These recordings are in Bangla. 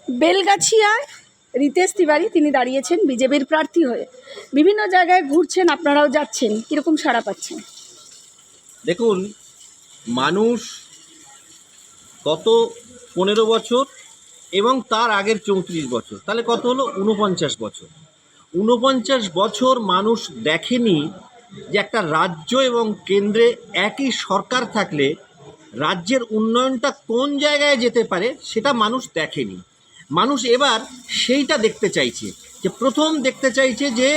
বেলগাছিয়ায় রিতেশ তিওয়ারি তিনি দাঁড়িয়েছেন বিজেপির প্রার্থী হয়ে, বিভিন্ন জায়গায় ঘুরছেন, আপনারাও যাচ্ছেন, কীরকম সাড়া পাচ্ছেন? দেখুন, মানুষ গত 15 বছর এবং তার আগের 34 বছর, তাহলে কত হলো? 49 বছর। 49 বছর মানুষ দেখেনি যে একটা রাজ্য এবং কেন্দ্রে একই সরকার থাকলে রাজ্যের উন্নয়নটা কোন জায়গায় যেতে পারে সেটা মানুষ দেখেনি। মানুষ এবার সেইটা দেখতে চাইছে, যে প্রথম দেখতে চাইছে যে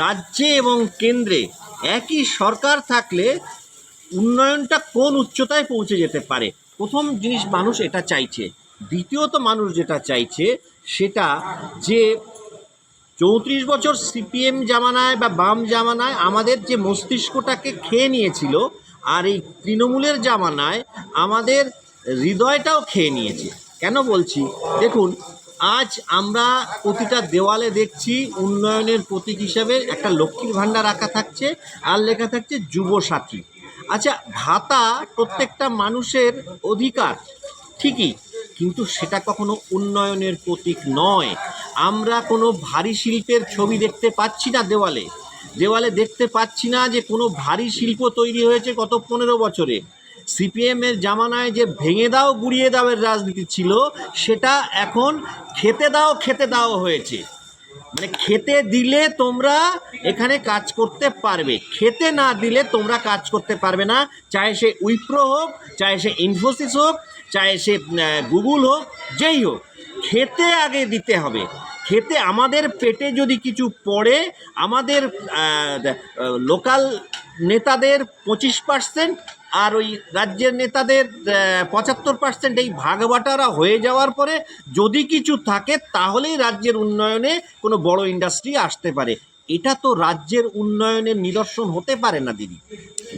রাজ্যে এবং কেন্দ্রে একই সরকার থাকলে উন্নয়নটা কোন উচ্চতায় পৌঁছে যেতে পারে। প্রথম জিনিস মানুষ এটা চাইছে। দ্বিতীয়ত মানুষ যেটা চাইছে সেটা যে 34 বছর সিপিএম জামানায় বা বাম জামানায় আমাদের যে মস্তিষ্কটাকে খেয়ে নিয়েছিল, আর এই তৃণমূলের জামানায় আমাদের হৃদয়টাও খেয়ে নিয়েছে। কেন বলছি? দেখুন, আজ আমরা প্রতিটা দেওয়ালে দেখছি উন্নয়নের প্রতীক হিসাবে একটা লক্ষ্মীর ভাণ্ডার রাখা থাকছে, আর লেখা থাকছে যুবসাথী। আচ্ছা, ভাতা প্রত্যেকটা মানুষের অধিকার ঠিকই, কিন্তু সেটা কখনো উন্নয়নের প্রতীক নয়। আমরা কোনো ভারী শিল্পের ছবি দেখতে পাচ্ছি না দেওয়ালে দেওয়ালে দেখতে পাচ্ছি না যে কোনো ভারী শিল্প তৈরি হয়েছে গত 15 বছরে। সিপিএমের জামানায় যে ভেঙে দাও গুড়িয়ে দাওয়ের রাজনীতি ছিল, সেটা এখন খেতে দাও হয়েছে। মানে খেতে দিলে তোমরা এখানে কাজ করতে পারবে, খেতে না দিলে তোমরা কাজ করতে পারবে না। চাহে সে উইপ্রো হোক, চাহে সে ইনফোসিস হোক, চাহে সে গুগল হোক, যেই হোক, খেতে আগে দিতে হবে। খেতে আমাদের পেটে যদি কিছু পড়ে, আমাদের লোকাল নেতাদের 25% আর ওই রাজ্যের নেতাদের 75%, এই ভাগবাটারা হয়ে যাওয়ার পরে যদি কিছু থাকে তাহলেই রাজ্যের উন্নয়নে কোনো বড় ইন্ডাস্ট্রি আসতে পারে। এটা তো রাজ্যের উন্নয়নের নিদর্শন হতে পারে না দিদি।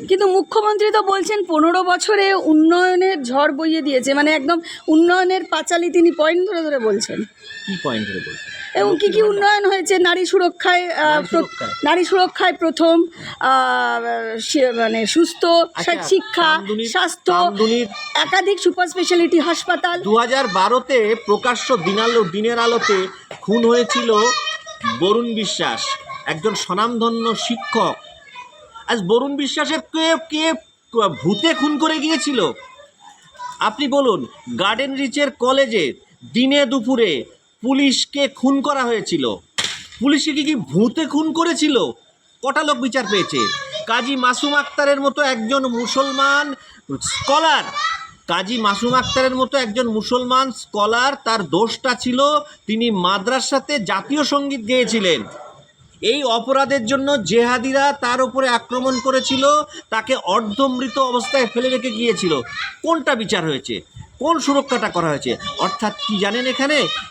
কিন্তু মুখ্যমন্ত্রী তো বলছেন 15 বছরে উন্নয়নের ঝড় বইয়ে দিয়েছে, মানে একদম উন্নয়নের পাঁচালি তিনি পয়েন্ট ধরে ধরে বলছেন। কি পয়েন্ট ধরে বলছেন? এবং কী কী উন্নয়ন হয়েছে? নারী সুরক্ষায় প্রথম, মানে সুস্থ শিক্ষা, স্বাস্থ্য, একাধিক সুপার স্পেশালিটি হাসপাতাল। 2012-তে প্রকাশ্য দিনের আলোতে খুন হয়েছিল বরুণ বিশ্বাস, একজন স্বনামধন্য শিক্ষক। আজ বরুণ বিশ্বাসের কে ভূতে খুন করে গিয়েছিল? আপনি বলুন। গার্ডেন রিচের কলেজে দিনে দুপুরে পুলিশকে খুন করা হয়েছিল। পুলিশকে কি ভূতে খুন করেছিল? কটা লোক বিচার পেয়েছে? কাজী মাসুম আক্তারের মতো একজন মুসলমান স্কলার, তার দোষটা ছিল তিনি মাদ্রাসাতে জাতীয় সঙ্গীত গেয়েছিলেন। এই অপরাধের জন্য জেহাদিরা তার উপরে আক্রমণ করেছিল, তাকে অর্ধমৃত অবস্থায় ফেলে রেখে গিয়েছিল। কোনটা বিচার হয়েছে? কোন সুরক্ষাটা করা হয়েছে? অর্থাৎ কি জানেন,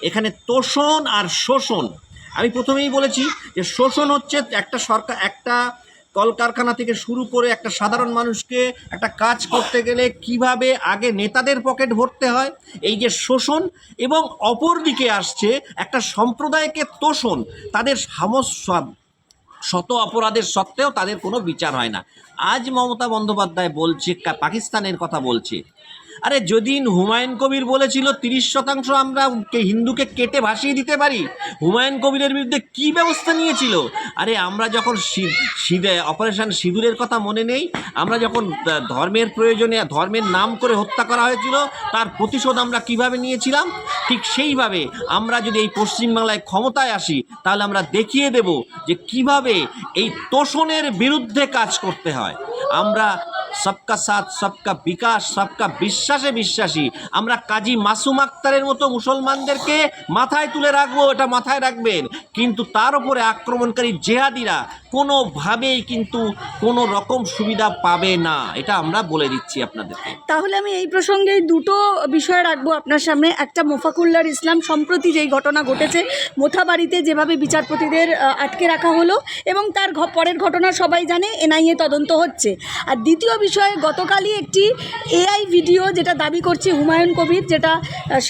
এখানে তোষণ আর শোষণ। আমি প্রথমেই বলেছি যে শোষণ হচ্ছে একটা সরকার, একটা কলকারখানা থেকে শুরু করে একটা সাধারণ মানুষকে একটা কাজ করতে গেলে কিভাবে আগে নেতাদের পকেট ভরতে হয়, এই যে শোষণ। এবং অপর দিকে আসছে একটা সম্প্রদায়কে তোষণ, তাদের শত অপরাধের সত্ত্বেও তাদের কোনো বিচার হয় না। আজ মমতা বন্দ্যোপাধ্যায় বলছে, পাকিস্তানের কথা বলছে। আরে যেদিন হুমায়ুন কবির বলেছিল 30% আমরা হিন্দুকে কেটে ভাসিয়ে দিতে পারি, হুমায়ুন কবিরের বিরুদ্ধে কি ব্যবস্থা নিয়েছিল? আরে আমরা যখন অপারেশন সিঁদুরের কথা মনে নেই, আমরা যখন ধর্মের প্রয়োজনে ধর্মের নাম করে হত্যা করা হয়েছিল, তার প্রতিশোধ আমরা কিভাবে নিয়েছিলাম, ঠিক সেইভাবে আমরা যদি এই পশ্চিমবাংলায় ক্ষমতায় আসি, তাহলে আমরা দেখিয়ে দেব যে কিভাবে এই তোষণের বিরুদ্ধে কাজ করতে হয়। আমরা সবকা সাথ, সবকা বিকাশ, সবকা বিশ্বাসে বিশ্বাসী। আমরা কাজী মাসুম আক্তারের মতো মুসলমানদেরকে মাথায় তুলে রাখবো, এটা মাথায় রাখবেন। কিন্তু তার উপরে আক্রমণকারী জেহাদিরা কোনোভাবেই কিন্তু কোনো রকম সুবিধা পাবে না, এটা আমরা বলে দিচ্ছি আপনাদেরকে। তাহলে আমি এই প্রসঙ্গে দুটো বিষয় রাখবো আপনার সামনে। একটা, মোফাকুল্লার ইসলাম সম্প্রতি যেই ঘটনা ঘটেছে, মোথাবাড়িতে যেভাবে বিচারপতিদের আটকে রাখা হলো, এবং তার পরের ঘটনা সবাই জানে, এনআইএ তদন্ত হচ্ছে। আর দ্বিতীয় বিষয়ে, গতকালই একটি এআই ভিডিও যেটা দাবি করছে হুমায়ুন কবির, যেটা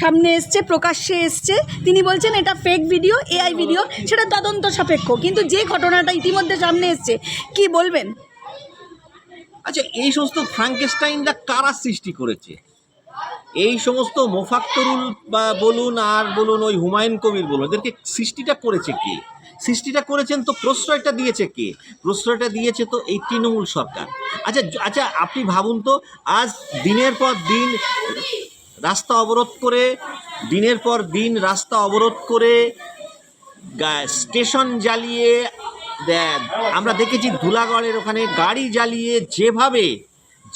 সামনে এসছে, প্রকাশ্যে এসছে, তিনি বলছেন এটা ফেক ভিডিও, এআই ভিডিও, সেটা তদন্ত সাপেক্ষ। কিন্তু যে ঘটনাটা ইতিমধ্যে সামনে এসছে, কি বলবেন? আচ্ছা, এই সমস্ত ফ্রাঙ্কেস্টাইনরা কারা সৃষ্টি করেছে? এই সমস্ত মোফাক্করুল বা বলুন আর বলুন ওই হুমায়ুন কবির বলুন, এদেরকে সৃষ্টিটা করেছে কে? সৃষ্টিটা করেছেন তো, প্রশ্রয়টা দিয়েছে কে? প্রশ্রয়টা দিয়েছে তো এই তৃণমূল সরকার। আচ্ছা আপনি ভাবুন তো, আজ দিনের পর দিন রাস্তা অবরোধ করে, দিনের পর দিন রাস্তা অবরোধ করে, স্টেশন জ্বালিয়ে, আমরা দেখেছি ধুলাগড়ের ওখানে গাড়ি জ্বালিয়ে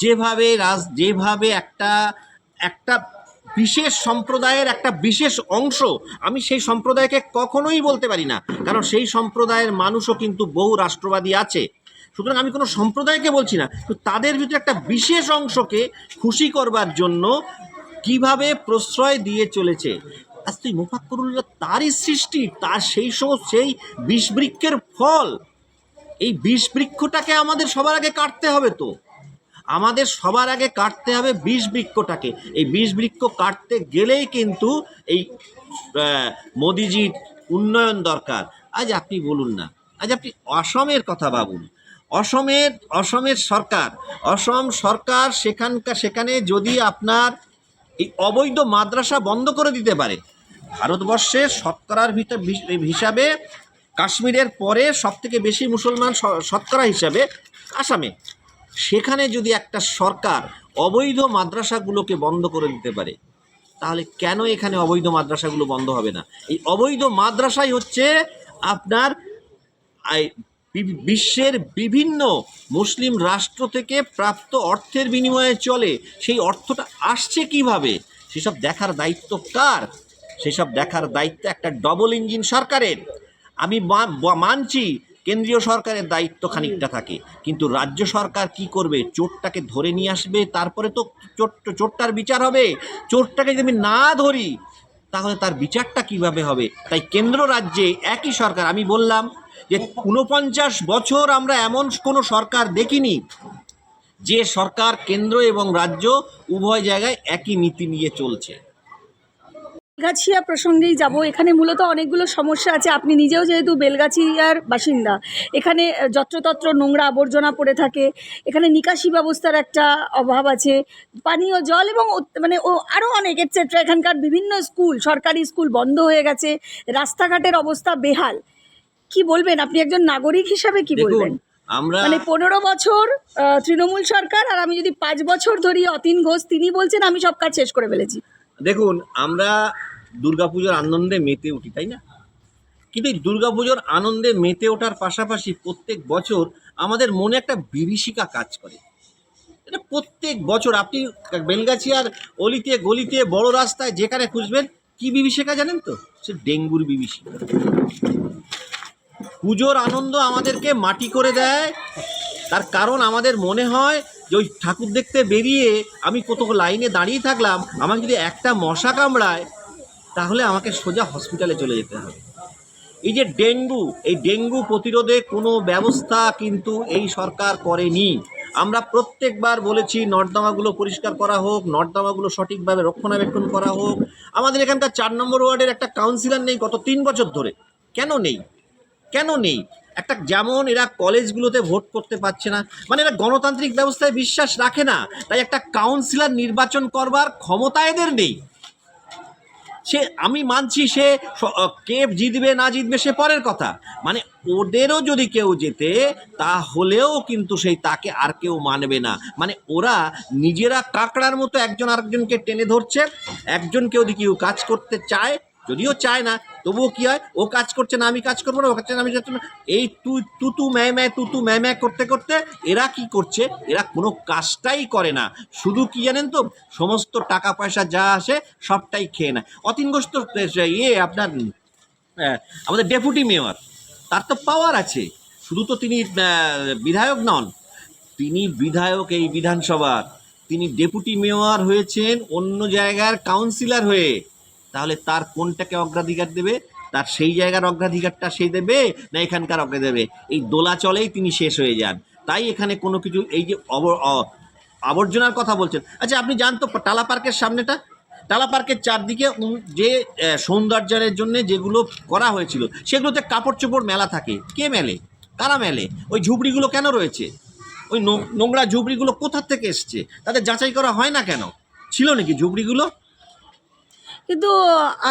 যেভাবে একটা একটা বিশেষ সম্প্রদায়ের একটা বিশেষ অংশ, আমি সেই সম্প্রদায়কে কখনোই বলতে পারি না, কারণ সেই সম্প্রদায়ের মানুষও কিন্তু বহু রাষ্ট্রবাদী আছে, সুতরাং আমি কোনো সম্প্রদায়কে বলছি না, তো তাদের ভিতরে একটা বিশেষ অংশকে খুশি করবার জন্য কিভাবে প্রশ্রয় দিয়ে চলেছে। আজ তুই মোফাক্করুল্লাহ তারই সৃষ্টি, তার সেই বিষবৃক্ষের ফল। এই বিষবৃক্ষটাকে আমাদের সবার আগে কাটতে হবে, তো আমাদের সবার আগে কাটতে হবে বিষবৃক্ষটাকে। এই বিষবৃক্ষ কাটতে গেলেই কিন্তু এই মোদিজির উন্নয়ন দরকার। আজ আপনি বলুন না, আজ আপনি অসমের কথা ভাবুন, অসমের অসম সরকার সেখানে যদি আপনার এই অবৈধ মাদ্রাসা বন্ধ করে দিতে পারে, ভারতবর্ষের শতকরার হিসাবে কাশ্মীরের পরে সবথেকে বেশি মুসলমান শতকরা হিসাবে আসামে, সেখানে যদি একটা সরকার অবৈধ মাদ্রাসাগুলোকে বন্ধ করে দিতে পারে, তাহলে কেন এখানে অবৈধ মাদ্রাসাগুলো বন্ধ হবে না? এই অবৈধ মাদ্রাসাই হচ্ছে আপনার বিশ্বের বিভিন্ন মুসলিম রাষ্ট্র থেকে প্রাপ্ত অর্থের বিনিময়ে চলে। সেই অর্থটা আসছে কিভাবে, সেসব দেখার দায়িত্ব কার? সেসব দেখার দায়িত্ব একটা ডবল ইঞ্জিন সরকারের। আমি মানছি কেন্দ্রীয় সরকারের দায়িত্ব খানিকটা থাকে, কিন্তু রাজ্য সরকার কি করবে? চোরটাকে ধরে নিয়ে আসবে, তারপরে তো চোরটার বিচার হবে। চোরটাকে যদি আমি না ধরি, তাহলে তার বিচারটা কিভাবে হবে? তাই কেন্দ্র রাজ্যে একই সরকার। আমি বললাম যে ৪৯ বছর আমরা এমন কোনো সরকার দেখিনি যে সরকার কেন্দ্র এবং রাজ্য উভয় জায়গায় একই নীতি নিয়ে চলছে। বেলগাছিয়া প্রসঙ্গেই যাব। এখানে মূলত অনেকগুলো সমস্যা আছে। আপনি নিজেও যেহেতু বেলগাছিয়ার বাসিন্দা, এখানে যত্রতত্র নোংরা আবর্জনা পড়ে থাকে, এখানে নিকাশি ব্যবস্থার একটা অভাব আছে, পানীয় জল এবং মানে আরও অনেক এটসেট্রা। এখানকার বিভিন্ন স্কুল, সরকারি স্কুল বন্ধ হয়ে গেছে, রাস্তাঘাটের অবস্থা বেহাল। কি বলবেন আপনি একজন নাগরিক হিসাবে, কি বলবেন? আমরা মানে ১৫ বছর তৃণমূল সরকার, আর আমি যদি ৫ বছর ধরি অতীন ঘোষ, তিনি বলছেন আমি সব কাজ শেষ করে ফেলেছি। দেখুন, আমরা দুর্গাপুজোর আনন্দে মেতে উঠি, তাই না? কিন্তু এই দুর্গাপুজোর আনন্দে মেতে ওঠার পাশাপাশি প্রত্যেক বছর আমাদের মনে একটা বিভীষিকা কাজ করে। এটা প্রত্যেক বছর আপনি বেলগাছিয়ার অলিতে গলিতে বড় রাস্তায় যেখানে খুঁজবেন, কি বিভীষিকা জানেন তো? সে ডেঙ্গুর বিভীষিকা। পুজোর আনন্দ আমাদেরকে মাটি করে দেয়, তার কারণ আমাদের মনে হয় যে ওই ঠাকুর দেখতে বেরিয়ে আমি কত লাইনে দাঁড়িয়ে থাকলাম, আমাকে যদি একটা মশা কামড়ায় তাহলে আমাকে সোজা হসপিটালে চলে যেতে হবে। এই যে এই ডেঙ্গু প্রতিরোধে কোনো ব্যবস্থা কিন্তু এই সরকার করেনি। আমরা প্রত্যেকবার বলেছি নর্দমাগুলো পরিষ্কার করা হোক, নর্দমাগুলো সঠিকভাবে রক্ষণাবেক্ষণ করা হোক। আমাদের এখানকার ৪ নম্বর ওয়ার্ডের একটা কাউন্সিলর নেই গত ৩ বছর ধরে। কেন নেই? একটা যেমন এরা কলেজগুলোতে ভোট করতে পারছে না, মানে এরা গণতান্ত্রিক ব্যবস্থায় বিশ্বাস রাখে না, তাই একটা কাউন্সিলর নির্বাচন করবার ক্ষমতা এদের নেই। সে আমি মানছি, সে কে জিতবে না জিতবে সে পরের কথা, মানে ওদেরও যদি কেউ জেতে তাহলেও কিন্তু তাকে আর কেউ মানবে না। মানে ওরা নিজেরা কাঁকড়ার মতো একজন আরেকজনকে টেনে ধরছে। একজনকে ওদিকে কেউ কাজ করতে চায়, যদিও চায় না, তবুও কী হয়, ও কাজ করছে না আমি কাজ করবো না, ও কাজ না আমি যাচ্ছি না, এই তুতু ম্যায় করতে করতে এরা কি করছে? এরা কোনো কাজটাই করে না, শুধু কি জানেন তো, সমস্ত টাকা পয়সা যা আসে সবটাই খেয়ে নেয়। অতীন ঘোষ তো আপনার আমাদের ডেপুটি মেয়র, তার তো পাওয়ার আছে, শুধু তো তিনি বিধায়ক নন, তিনি বিধায়ক এই বিধানসভার, তিনি ডেপুটি মেয়র হয়েছেন অন্য জায়গার কাউন্সিলর হয়ে। তাহলে তার কোনটাকে অগ্রাধিকার দেবে? তার সেই জায়গার অগ্রাধিকারটা সে দেবে না এখানকার অগ্রাধিকার দেবে? এই দোলাচলেই তিনি শেষ হয়ে যান। তাই এখানে কোনো কিছু, এই যে আবর্জনার কথা বলছেন, আচ্ছা আপনি জানতো টালা পার্কের সামনেটা, টালা পার্কের চারদিকে যে সৌন্দর্যের জন্য যেগুলো করা হয়েছিল সেগুলোতে কাপড় চোপড় মেলা থাকে, কে মেলে? কারা মেলে? ওই ঝুপড়িগুলো কেন রয়েছে? ওই নোংরা ঝুপড়িগুলো কোথা থেকে এসছে? তাদের যাচাই করা হয় না কেন? ছিল নাকি ঝুপড়িগুলো? কিন্তু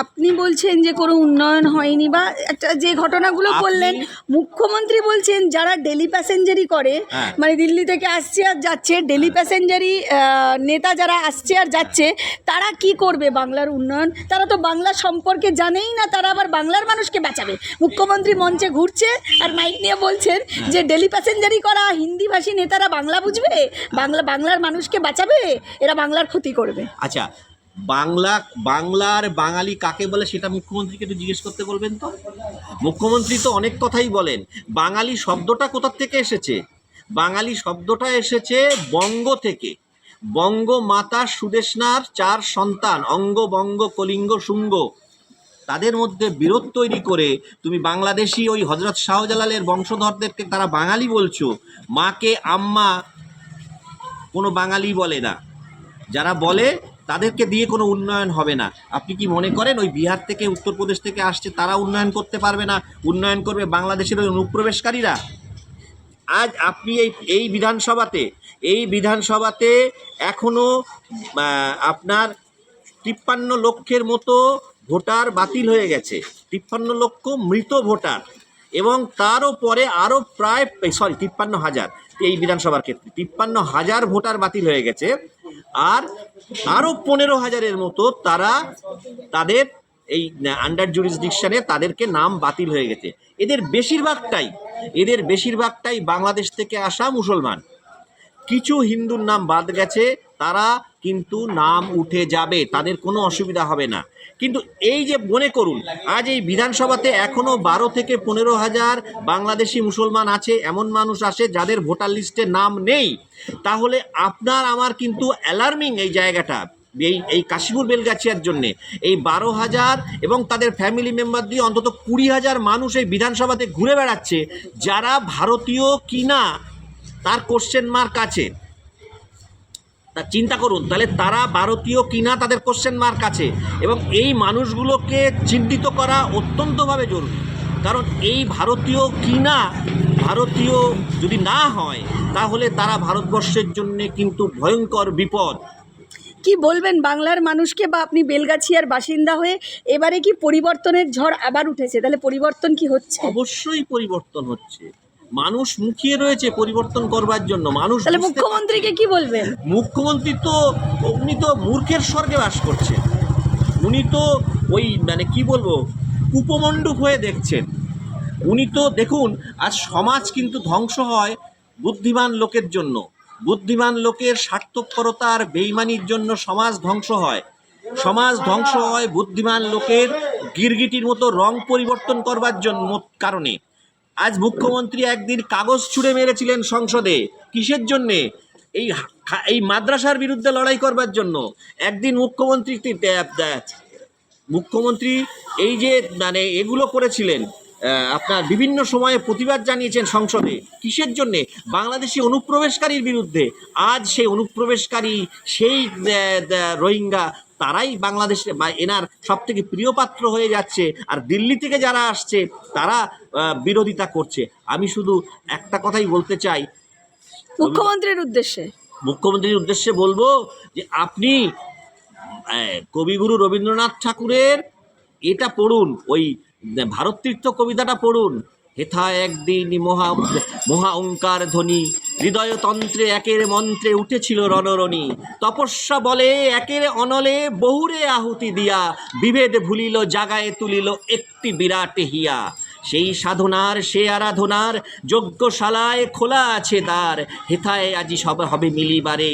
আপনি বলছেন যে কোনো উন্নয়ন হয়নি, বা একটা যে ঘটনাগুলো বললেন, মুখ্যমন্ত্রী বলছেন যারা ডেলি প্যাসেঞ্জারি করে, হ্যাঁ। মানে দিল্লি থেকে আসছে আর যাচ্ছে, ডেলি প্যাসেঞ্জারি নেতা যারা আসছে আর যাচ্ছে, তারা কি করবে বাংলার উন্নয়ন? তারা তো বাংলা সম্পর্কে জানেই না, তারা আবার বাংলার মানুষকে বাঁচাবে। মুখ্যমন্ত্রী মঞ্চে ঘুরছে আর মাইক নিয়ে বলছেন যে ডেলি প্যাসেঞ্জারি করা হিন্দিভাষী নেতারা বাংলা বুঝবে, বাংলার মানুষকে বাঁচাবে, এরা বাংলার ক্ষতি করবে। আচ্ছা, বাংলার বাঙালি কাকে বলে সেটা মুখ্যমন্ত্রীকে একটু জিজ্ঞেস করতে বলবেন তো। মুখ্যমন্ত্রী তো অনেক কথাই বলেন। বাঙালি শব্দটা কোথা থেকে এসেছে? বাঙালি শব্দটা এসেছে বঙ্গ থেকে। বঙ্গ মাতা সুদেষ্ণার 4 সন্তান, অঙ্গ বঙ্গ কলিঙ্গ শুঙ্গ, তাদের মধ্যে বিরোধ তৈরি করে তুমি বাংলাদেশি ওই হজরত শাহজালালের বংশধরদেরকে তারা বাঙালি বলছো। মাকে আম্মা কোনো বাঙালি বলে না। যারা বলে তাদেরকে দিয়ে কোনো উন্নয়ন হবে না। আপনি কি মনে করেন ওই বিহার থেকে উত্তরপ্রদেশ থেকে আসছে তারা উন্নয়ন করতে পারবে না? উন্নয়ন করবে বাংলাদেশের ওই অনুপ্রবেশকারীরা। আজ আপনি এই বিধানসভাতে এখনও আপনার 53 লক্ষের মতো ভোটার বাতিল হয়ে গেছে, 53 লক্ষ মৃত ভোটার, এবং তারও পরে আরও প্রায় 53,000 এই বিধানসভার ক্ষেত্রে 53,000 ভোটার বাতিল হয়ে গেছে। আর আরও 15,000-এর মতো তাদের এই আন্ডার জুরিসডিকশনে তাদেরকে নাম বাতিল হয়ে গেছে। এদের বেশিরভাগটাই বাংলাদেশ থেকে আসা মুসলমান। কিছু হিন্দুর নাম বাদ গেছে, তারা কিন্তু নাম উঠে যাবে, তাদের কোনো অসুবিধা হবে না। কিন্তু এই যে মনে করুন আজ এই বিধানসভাতে এখনও 12 থেকে 15,000 বাংলাদেশি মুসলমান আছে, এমন মানুষ আছে যাদের ভোটার লিস্টে নাম নেই। তাহলে আপনার আমার কিন্তু অ্যালার্মিং এই জায়গাটা, এই কাশীপুর বেলগাছিয়ার জন্যে এই 12,000 এবং তাদের ফ্যামিলি মেম্বার দিয়ে অন্তত 20,000 মানুষ এই বিধানসভাতে ঘুরে বেড়াচ্ছে, যারা ভারতীয় কিনা তার কোশ্চেন মার্ক আছে। তা চিন্তা করুন, তাহলে তারা ভারতীয় কিনা তাদের কোশ্চেন মার্ক আছে, এবং এই মানুষগুলোকে চিহ্নিত করা অত্যন্তভাবে জরুরি। কারণ এই ভারতীয় যদি না হয় তাহলে তারা ভারতবর্ষের জন্য কিন্তু ভয়ঙ্কর বিপদ। কি বলবেন বাংলার মানুষকে, বা আপনি বেলগাছিয়ার বাসিন্দা হয়ে এবারে কি পরিবর্তনের ঝড় আবার উঠেছে? তাহলে পরিবর্তন কি হচ্ছে? অবশ্যই পরিবর্তন হচ্ছে, মানুষ মুখিয়ে রয়েছে পরিবর্তন করবার জন্য। মানুষ তাহলে মুখ্যমন্ত্রীকে কি বলবেন? মুখ্যমন্ত্রী তো উনি তো মূর্খের স্বর্গে বাস করছেন। উনি তো ওই কি বলবো, কুপমণ্ডূক হয়ে দেখছেন। উনি তো দেখুন, আজ সমাজ কিন্তু ধ্বংস হয় বুদ্ধিমান লোকের জন্য। বুদ্ধিমান লোকের স্বার্থপরতা আর বেইমানির জন্য সমাজ ধ্বংস হয়। সমাজ ধ্বংস হয় বুদ্ধিমান লোকের গিরগিটির মতো রং পরিবর্তন করবার জন্য কারণে। আজ মুখ্যমন্ত্রী একদিন কাগজ ছুঁড়ে মেরেছিলেন সংসদে, কিসের জন্যে? এই মাদ্রাসার বিরুদ্ধে লড়াই করবার জন্য। একদিন মুখ্যমন্ত্রী এই যে এগুলো করেছিলেন, আপনার বিভিন্ন সময়ে প্রতিবাদ জানিয়েছেন সংসদে, কিসের জন্যে? বাংলাদেশি অনুপ্রবেশকারীর বিরুদ্ধে। আজ সেই অনুপ্রবেশকারী, সেই রোহিঙ্গা, তারাই বাংলাদেশে এনার সবথেকে প্রিয় পাত্র হয়ে যাচ্ছে। আর দিল্লি থেকে যারা আসছে তারা বিরোধিতা করছে। আমি শুধু একটা কথাই বলতে চাই মুখ্যমন্ত্রীর উদ্দেশ্যে বলবো যে আপনি কবিগুরু রবীন্দ্রনাথ ঠাকুরের এটা পড়ুন, ওই ভারততীর্থ কবিতাটা পড়ুন। হেথা একদিন মহা ওঙ্কার ধ্বনি, হৃদয়তন্ত্রে একের মন্ত্রে উঠেছিল রণরণী, তপস্যা বলে একের অনলে বহুরে আহুতি দিয়া, বিভেদ ভুলিল জাগায় তুলিল একটি বিরাট হিয়া। সেই সাধনার সে আরাধনার যজ্ঞশালায় খোলা আছে দ্বার, হেথায় আজি সব হবে মিলিবারে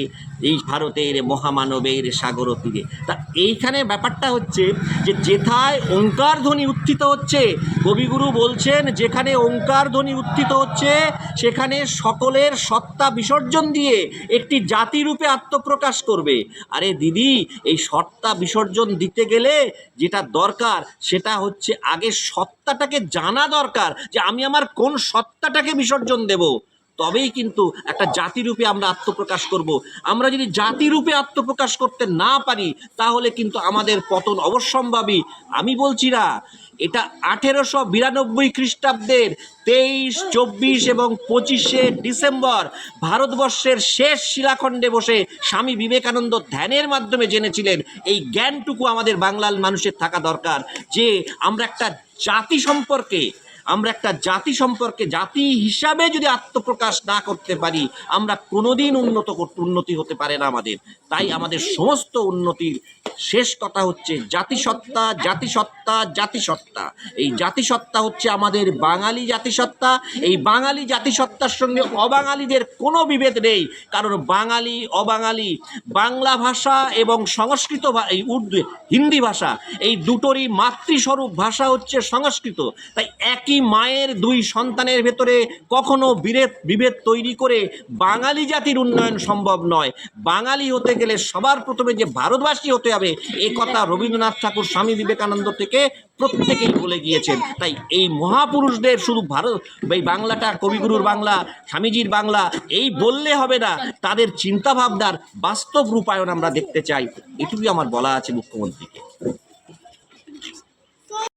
এই ভারতের মহামানবের সাগর তীরে। তা এইখানে ব্যাপারটা হচ্ছে যে যেথায় ওঙ্কার ধ্বনি উত্থিত হচ্ছে, কবিগুরু বলছেন যেখানে ওঙ্কার ধ্বনি উত্থিত হচ্ছে সেখানে সকলের সত্তা বিসর্জন দিয়ে একটি জাতিরূপে আত্মপ্রকাশ করবে। আরে দিদি, এই সত্তা বিসর্জন দিতে গেলে যেটা দরকার সেটা হচ্ছে আগে সত্তাটাকে জানা দরকার, যে আমি আমার কোন সত্তাটাকে বিসর্জন দেব। তবেই কিন্তু একটা জাতিরূপে আমরা আত্মপ্রকাশ করব। আমরা যদি জাতিরূপে আত্মপ্রকাশ করতে না পারি তাহলে কিন্তু আমাদের পতন অবশ্যম্ভাবী। আমি বলছি না, এটা 1892 খ্রিস্টাব্দের 23, 24 এবং 25শে ডিসেম্বর ভারতবর্ষের শেষ শিলাখণ্ডে বসে স্বামী বিবেকানন্দ ধ্যানের মাধ্যমে জেনেছিলেন। এই জ্ঞানটুকু আমাদের বাংলার মানুষের থাকা দরকার যে আমরা একটা জাতি সম্পর্কে জাতি হিসাবে যদি আত্মপ্রকাশ না করতে পারি আমরা কোনোদিন উন্নতি হতে পারে না আমাদের। তাই আমাদের সমস্ত উন্নতির শেষ কথা হচ্ছে জাতিসত্তা, জাতিসত্তা, জাতিসত্তা। এই জাতিসত্তা হচ্ছে আমাদের বাঙালি জাতিসত্তা। এই বাঙালি জাতিসত্তার সঙ্গে অবাঙালিদের কোনো বিভেদ নেই, কারণ বাঙালি অবাঙালি, বাংলা ভাষা এবং সংস্কৃত এই উর্দু হিন্দি ভাষা, এই দুটোরই মাতৃস্বরূপ ভাষা হচ্ছে সংস্কৃত। তাই একই মায়ের দুই সন্তানের ভেতরে কখনো বিভেদ তৈরি করে বাঙালি জাতির উন্নয়ন সম্ভব নয়। বাঙালি হতে গেলে সবার প্রথমে যে ভারতবাসী হতে হবে, এ কথা রবীন্দ্রনাথ ঠাকুর, স্বামী বিবেকানন্দ থেকে প্রত্যেকেই বলে গিয়েছেন। তাই এই মহাপুরুষদের শুধু এই বাংলাটা কবিগুরুর বাংলা, স্বামীজির বাংলা এই বললে হবে না, তাদের চিন্তাভাবনার বাস্তব রূপায়ণ আমরা দেখতে চাই। এটুকুই আমার বলা আছে মুখ্যমন্ত্রীকে।